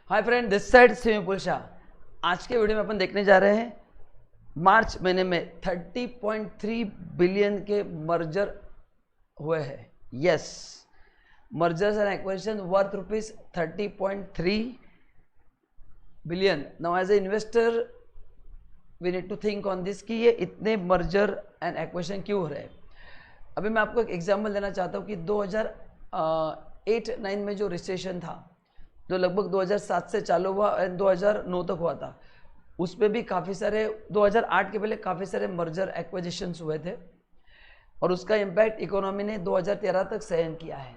Hi friend, this side Simi Shah. आज के video में अपन देखने जा रहे हैं मार्च महीने में 30.3 बिलियन के मर्जर हुए हैं। Yes, mergers and acquisition worth rupees 30.3 billion. Now as a investor we need to think on this कि ये इतने मर्जर एंड एक्विजिशन क्यों हो रहे हैं। अभी मैं आपको एक एग्जांपल देना चाहता हूँ कि 2008-9 में जो रिसेशन था, जो लगभग 2007 से चालू हुआ और 2009 तक हुआ था, उसमें भी काफ़ी सारे 2008 के पहले काफ़ी सारे मर्जर एक्विजिशंस हुए थे और उसका इम्पैक्ट इकोनॉमी ने 2013 तक सहन किया है।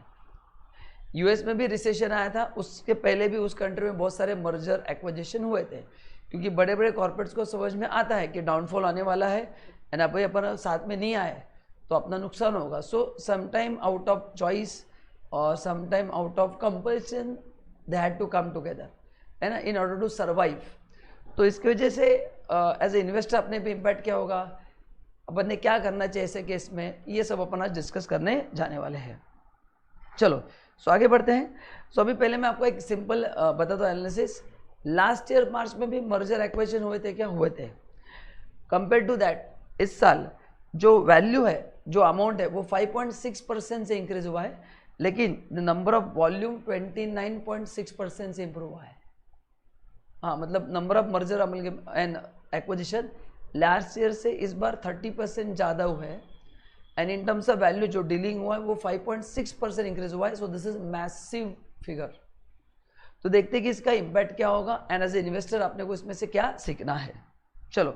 यूएस में भी रिसेशन आया था, उसके पहले भी उस कंट्री में बहुत सारे मर्जर एक्विजिशन हुए थे, क्योंकि बड़े बड़े कॉर्पोरेट्स को समझ में आता है कि डाउनफॉल आने वाला है एंड आप अपन साथ में नहीं आए तो अपना नुकसान होगा। So sometime out of choice और sometime out of compulsion they had to come together, है ना, इन ऑर्डर टू सर्वाइव। तो इसकी वजह से एज ए इन्वेस्टर अपने पे इम्पैक्ट क्या होगा, अपन ने क्या करना चाहिए ऐसे केस में, ये सब अपन आज डिस्कस करने जाने वाले हैं। चलो सो आगे बढ़ते हैं। सो अभी पहले मैं आपको एक सिंपल बता दो एनालिसिस। लास्ट ईयर मार्च में भी मर्जर एक्विजिशन हुए थे, क्या हुए थे? कंपेयर टू दैट इस साल जो वैल्यू है, जो अमाउंट है, वो 5.6% से इंक्रीज हुआ है, लेकिन द नंबर ऑफ वॉल्यूम 29.6% से इंप्रूव हुआ है। हाँ, मतलब number of merger and acquisition last year से इस बार 30% ज़्यादा हुआ है and in terms of value जो डीलिंग हुआ है वो 5.6% इंक्रीज हुआ है। So this is massive figure. तो देखते हैं कि इसका इम्पैक्ट क्या होगा एंड एज ए इन्वेस्टर आपने को इसमें से क्या सीखना है। चलो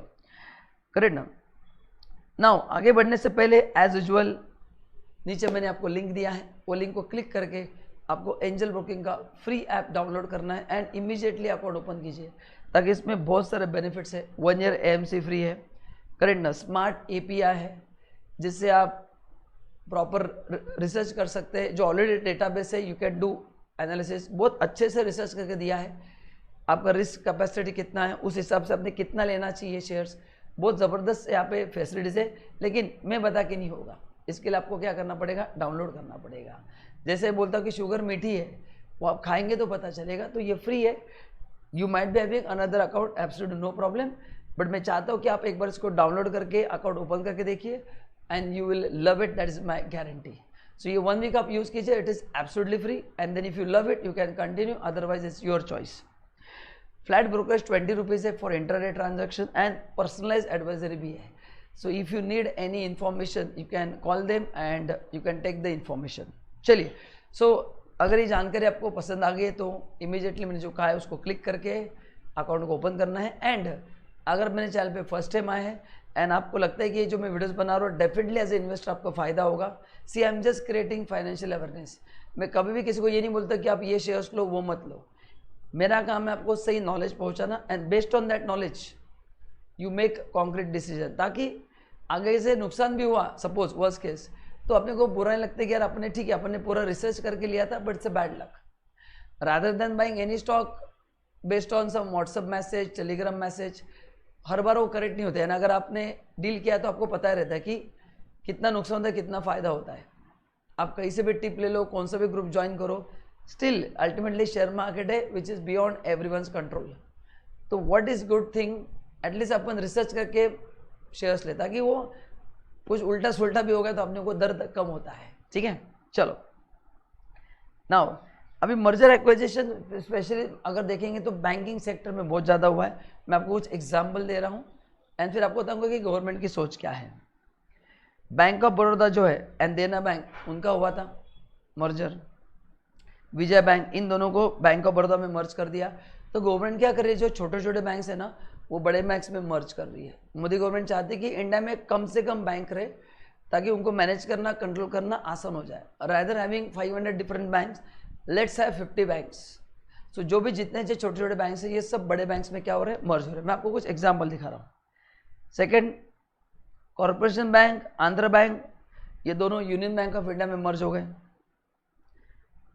करेक्ट ना। नाउ आगे बढ़ने से पहले एज यूजुअल नीचे मैंने आपको लिंक दिया है, वो लिंक को क्लिक करके आपको एंजल ब्रोकिंग का फ्री ऐप डाउनलोड करना है एंड इमीडिएटली अकाउंट ओपन कीजिए, ताकि इसमें बहुत सारे बेनिफिट्स है। 1 ईयर AMC फ्री है, करेक्ट ना। स्मार्ट API है जिससे आप प्रॉपर रिसर्च कर सकते हैं। जो ऑलरेडी डेटाबेस है, यू कैन डू एनालिसिस, बहुत अच्छे से रिसर्च करके दिया है। आपका रिस्क कैपेसिटी कितना है, उस हिसाब से आपने कितना लेना चाहिए शेयर्स, बहुत ज़बरदस्त यहाँ पे फैसिलिटीज़ है। लेकिन मैं बता के नहीं होगा, इसके लिए आपको क्या करना पड़ेगा, डाउनलोड करना पड़ेगा। जैसे बोलता हूँ कि शुगर मीठी है, वो आप खाएंगे तो पता चलेगा। तो ये फ्री है, you might be having another account, absolutely no problem, but मैं चाहता हूँ कि आप एक बार इसको डाउनलोड करके अकाउंट ओपन करके देखिए and you will love it, that is my guarantee. So ये 1 वीक आप यूज़ कीजिए, it is absolutely free and then if you love it you can continue, otherwise it's your choice. Flat brokerage 20 rupees है for internet transaction and personalise advisory भी है। So if you need any information you can call them and you can take the information. चलिए, so अगर ये जानकारी आपको पसंद आ गई है तो इमीडिएटली मैंने जो कहा है उसको क्लिक करके अकाउंट को ओपन करना है। एंड अगर मेरे चैनल पे फर्स्ट टाइम आए हैं एंड आपको लगता है कि ये जो मैं वीडियोस बना रहा हूँ डेफिनेटली एज ए इन्वेस्टर आपको फायदा होगा, see I am just creating financial awareness. मैं कभी भी किसी को ये नहीं बोलता कि आप ये शेयर्स लो वो मत लो। मेरा काम है आपको सही नॉलेज पहुँचाना and based on that knowledge you make concrete decision, ताकि आगे से नुकसान भी हुआ, सपोज वर्स्ट केस, तो अपने को बुरा नहीं लगता कि यार अपने ठीक है अपन ने पूरा रिसर्च करके लिया था, but it's a bad luck. Rather than buying any stock based on some WhatsApp message, Telegram message, हर बार वो करेक्ट नहीं होते हैं ना। अगर आपने डील किया तो आपको पता रहता है कि कितना नुकसान होता है, कितना फ़ायदा होता है। आप कहीं से भी टिप ले लो, कौन सा भी ग्रुप ज्वाइन करो, स्टिल अल्टीमेटली शेयर मार्केट है which is beyond everyone's control. तो what is good thing, at least अपन रिसर्च करके शेयर्स ले, ताकि वो कुछ उल्टा सुल्टा भी होगा तो अपने को दर्द कम होता है। ठीक है, चलो नाउ अभी मर्जर एक्विजिशन स्पेशली अगर देखेंगे तो बैंकिंग सेक्टर में बहुत ज़्यादा हुआ है। मैं आपको कुछ एग्जांपल दे रहा हूँ एंड फिर आपको बताऊंगा कि गवर्नमेंट की सोच क्या है। बैंक ऑफ बड़ौदा जो है एंड देना बैंक, उनका हुआ था मर्जर। विजय बैंक, इन दोनों को बैंक ऑफ बड़ौदा में मर्ज कर दिया। तो गवर्नमेंट क्या कर रही है, जो छोटे छोटे बैंक्स है ना वो बड़े बैंक्स में मर्ज कर रही है। मोदी गवर्नमेंट चाहती है कि इंडिया में कम से कम बैंक रहे, ताकि उनको मैनेज करना, कंट्रोल करना आसान हो जाए। Rather having 500 different banks, let's have 50 banks. So जो भी जितने जो छोटे छोटे बैंक्स हैं ये सब बड़े बैंक्स में क्या हो रहे हैं, मर्ज हो रहे हैं। मैं आपको कुछ एग्जाम्पल दिखा रहा हूँ। Second, corporation bank, Andhra bank, ये दोनों यूनियन बैंक ऑफ इंडिया में मर्ज हो गए।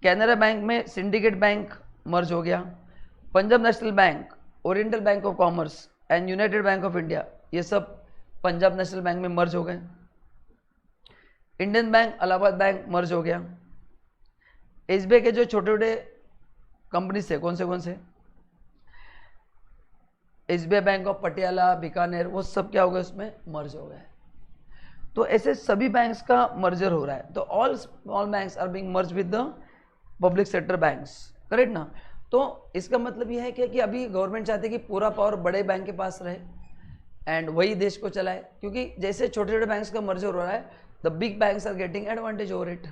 कैनरा बैंक में सिंडिकेट बैंक मर्ज हो गया। Punjab national bank, oriental bank of commerce and United bank of India, ये सब पंजाब नेशनल बैंक में मर्ज हो गए। इंडियन बैंक, इलाहाबाद बैंक मर्ज हो गया। SBI के जो छोटे छोटे कंपनीज थे, कौन से SBI bank of Patiala, Bikaner, वो सब क्या हो गए, उसमें मर्ज हो गए। तो ऐसे सभी बैंक्स का मर्जर हो रहा है। तो all small banks are being merge with the public sector banks, correct ना। तो इसका मतलब यह है कि अभी गवर्नमेंट चाहती है कि पूरा पावर बड़े बैंक के पास रहे एंड वही देश को चलाए, क्योंकि जैसे छोटे छोटे बैंक्स का मर्जर हो रहा है, the big banks are getting advantage over it,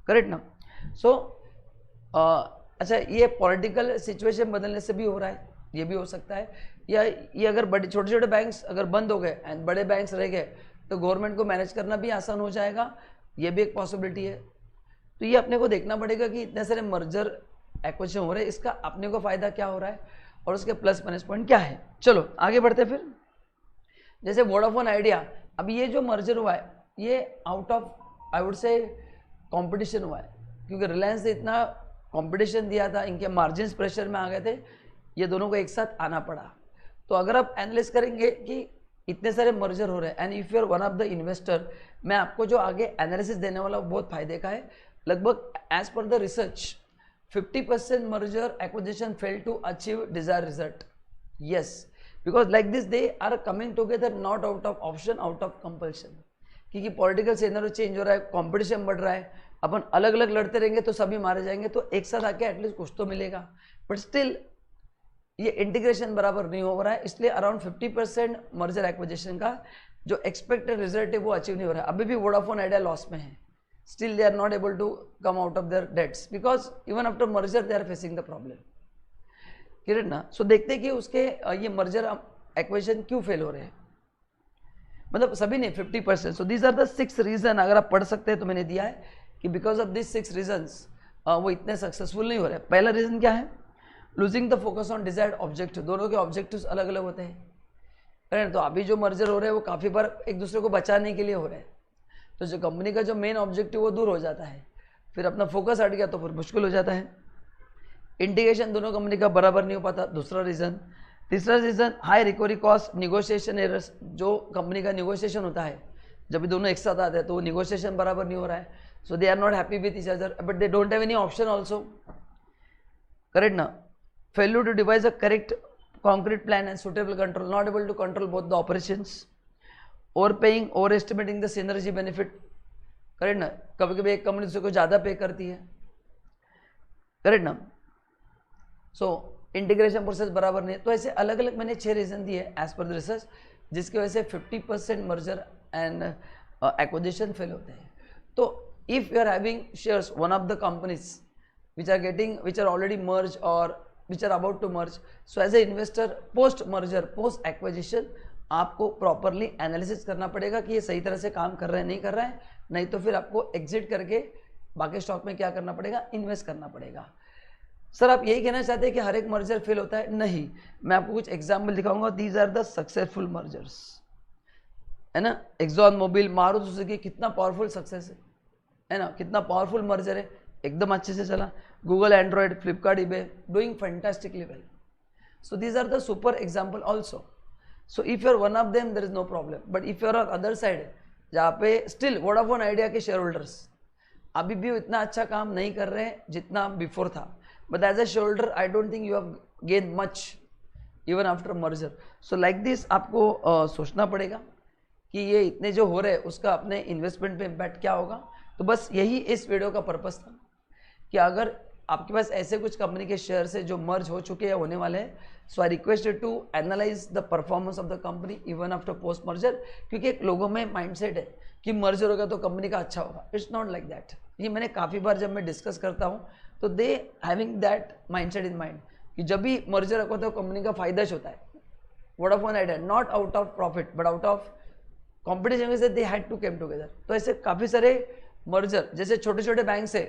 correct ना। सो अच्छा, ये पॉलिटिकल सिचुएशन बदलने से भी हो रहा है, ये भी हो सकता है, या ये अगर बड़े छोटे छोटे बैंक्स अगर बंद हो गए एंड बड़े बैंक्स रह गए तो गवर्नमेंट को मैनेज करना भी आसान हो जाएगा, ये भी एक पॉसिबिलिटी है। तो ये अपने को देखना पड़ेगा कि इतने सारे मर्जर एक्विजिशन हो रहे हैं, इसका अपने को फायदा क्या हो रहा है और उसके प्लस माइनस पॉइंट क्या है। चलो आगे बढ़ते फिर। जैसे वोडाफोन आइडिया, अब ये जो मर्जर हुआ है ये out of I would say competition हुआ है, क्योंकि रिलायंस ने इतना कंपटीशन दिया था, इनके मार्जिन्स प्रेशर में आ गए थे, ये दोनों को एक साथ आना पड़ा। तो अगर आप एनालिस करेंगे कि इतने सारे मर्जर हो रहे हैं and if you are one of the investor, मैं आपको जो आगे एनालिसिस देने वाला हूँ बहुत फायदे का है। लगभग as per the research 50% merger acquisition fail to achieve desire result. Yes, because like this they are coming together not out of option, out of compulsion, क्योंकि पॉलिटिकल सिनेरियो चेंज हो रहा है, कंपटीशन बढ़ रहा है, अपन अलग अलग लड़ते रहेंगे तो सभी मारे जाएंगे, तो एक साथ आके एटलीस्ट कुछ तो मिलेगा, बट स्टिल ये इंटीग्रेशन बराबर नहीं हो रहा है, इसलिए अराउंड 50% मर्जर एक्विजिशन का जो एक्सपेक्टेड रिजल्ट है वो अचीव नहीं हो रहा है। अभी भी वोडाफोन आइडिया लॉस में है, still they are not able to come out of their debts because even after merger they are facing the problem, clear ना। सो देखते हैं कि उसके ये मर्जर एक्विजिशन क्यों फेल हो रहे हैं, मतलब सभी नहीं 50%। So these are the 6 reason, अगर आप पढ़ सकते हैं तो मैंने दिया है कि बिकॉज ऑफ दिस 6 रीजन्स वो इतने सक्सेसफुल नहीं हो रहे। पहला रीजन क्या है, losing the focus on desired objective, दोनों के ऑब्जेक्टिव्स अलग अलग होते हैं। तो अभी जो मर्जर हो रहे हैं वो काफ़ी बार एक दूसरे को बचाने के लिए हो रहे हैं, तो जो कंपनी का जो मेन ऑब्जेक्टिव वो दूर हो जाता है, फिर अपना फोकस हट गया तो फिर मुश्किल हो जाता है। इंटीग्रेशन दोनों कंपनी का बराबर नहीं हो पाता, दूसरा रीज़न। तीसरा reason high recovery cost, negotiation errors, जो कंपनी का निगोशिएशन होता है जब भी दोनों एक साथ आते हैं तो वो निगोशिएशन बराबर नहीं हो रहा है, so they are not happy with each other but they don't have any option also, correct ना। Failure to devise a correct concrete plan and suitable control, not able to control both the operations, overpaying, overestimating the synergy benefit, correct ना। कभी कभी एक company दूसरे को ज़्यादा पे करती है, करेक्ट ना। सो इंटीग्रेशन प्रोसेस बराबर नहीं है। तो ऐसे अलग अलग मैंने 6 रीजन दिए एज पर द रिसर्च, जिसकी वजह से 50% मर्जर एंड एक्विजिशन फेल होते हैं। तो if you are having shares one of the companies which are already merged or which are about to merge, so as a investor post merger post acquisition आपको properly analysis करना पड़ेगा कि ये सही तरह से काम कर रहा है नहीं कर रहा है, नहीं तो फिर आपको एग्जिट करके बाकी स्टॉक में क्या करना पड़ेगा, इन्वेस्ट करना पड़ेगा। सर आप यही कहना चाहते हैं कि हर एक मर्जर फेल होता है? नहीं, मैं आपको कुछ एग्जाम्पल दिखाऊंगा। These are the successful mergers, है ना। एक्सॉन मोबिल, मारुति सुजुकी कितना पावरफुल सक्सेस है ना, कितना पावरफुल मर्जर है, एकदम अच्छे से चला। Google Android, Flipkart, eBay doing fantastically well. So these are the super example also. So if you are one of them there is no problem, but if you are on other side जहाँ पे still Vodafone Idea के share holders अभी भी इतना अच्छा काम नहीं कर रहे हैं जितना बिफोर था, but as a share holder I don't think you have gain much even after merger. So like this आपको सोचना पड़ेगा कि ये इतने जो हो रहे हैं उसका अपने इन्वेस्टमेंट पे इम्पैक्ट क्या होगा। तो बस यही इस वीडियो का पर्पस था कि अगर आपके पास ऐसे कुछ कंपनी के शेयर है जो मर्ज हो चुके हैं, होने वाले हैं, so I requested to analyse the performance of the company even after post merger, क्योंकि एक लोगों में माइंडसेट है कि मर्जर होगा तो कंपनी का अच्छा होगा। It's not like that. ये मैंने काफ़ी बार जब मैं डिस्कस करता हूँ तो they having that mindset in mind कि जब भी मर्जर होगा तो कंपनी का फायदा होता है। Vodafone Idea not out of profit but out of competition से they had to came together. तो ऐसे काफ़ी सारे मर्जर, जैसे छोटे छोटे बैंक से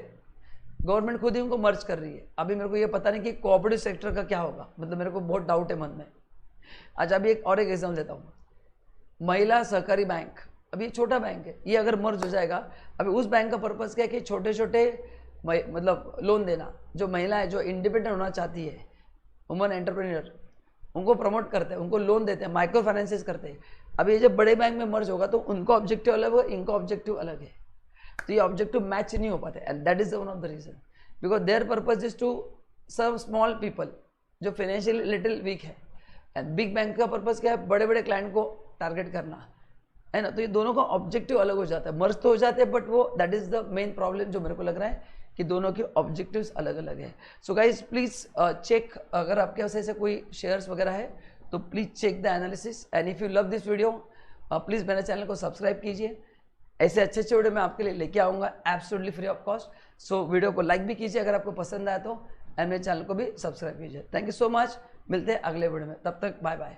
गवर्नमेंट खुद ही उनको मर्ज कर रही है। अभी मेरे को ये पता नहीं कि कोऑपरेटिव सेक्टर का क्या होगा, मतलब मेरे को बहुत डाउट है मन में। अच्छा अभी एक और एग्जाम्पल देता हूँ, महिला सहकारी बैंक, अभी ये छोटा बैंक है, ये अगर मर्ज हो जाएगा, अभी उस बैंक का पर्पज़ क्या है कि छोटे छोटे मतलब लोन देना, जो महिलाएं जो इंडिपेंडेंट होना चाहती है, वुमन एंटरप्रेन्योर, उनको प्रमोट करते हैं, उनको लोन देते हैं, माइक्रो फाइनेंसेस करते हैं। अभी ये जब बड़े बैंक में मर्ज होगा तो उनका ऑब्जेक्टिव अलग होगा, इनका ऑब्जेक्टिव अलग है, तो ये ऑब्जेक्टिव मैच नहीं हो पाते। And that is one of the reason because their purpose is to serve small people जो फाइनेंशियली लिटिल वीक है, एंड बिग बैंक का पर्पस क्या है, बड़े बड़े क्लाइंट को टारगेट करना है ना। तो ये दोनों का ऑब्जेक्टिव अलग हो जाता है, मर्ज तो हो जाते हैं, बट वो that is the main problem जो मेरे को लग रहा है कि दोनों के ऑब्जेक्टिव्स अलग अलग है। सो गाइज प्लीज चेक, अगर आपके पास ऐसे कोई शेयर्स वगैरह है तो please check the analysis, and if you love this video please मेरे चैनल को सब्सक्राइब कीजिए। ऐसे अच्छे अच्छे वीडियो मैं आपके लिए लेके आऊँगा absolutely free of cost. So video को लाइक भी कीजिए अगर आपको पसंद आया तो, एंड मेरे चैनल को भी सब्सक्राइब कीजिए। थैंक यू सो मच, मिलते हैं अगले वीडियो में, तब तक बाय बाय।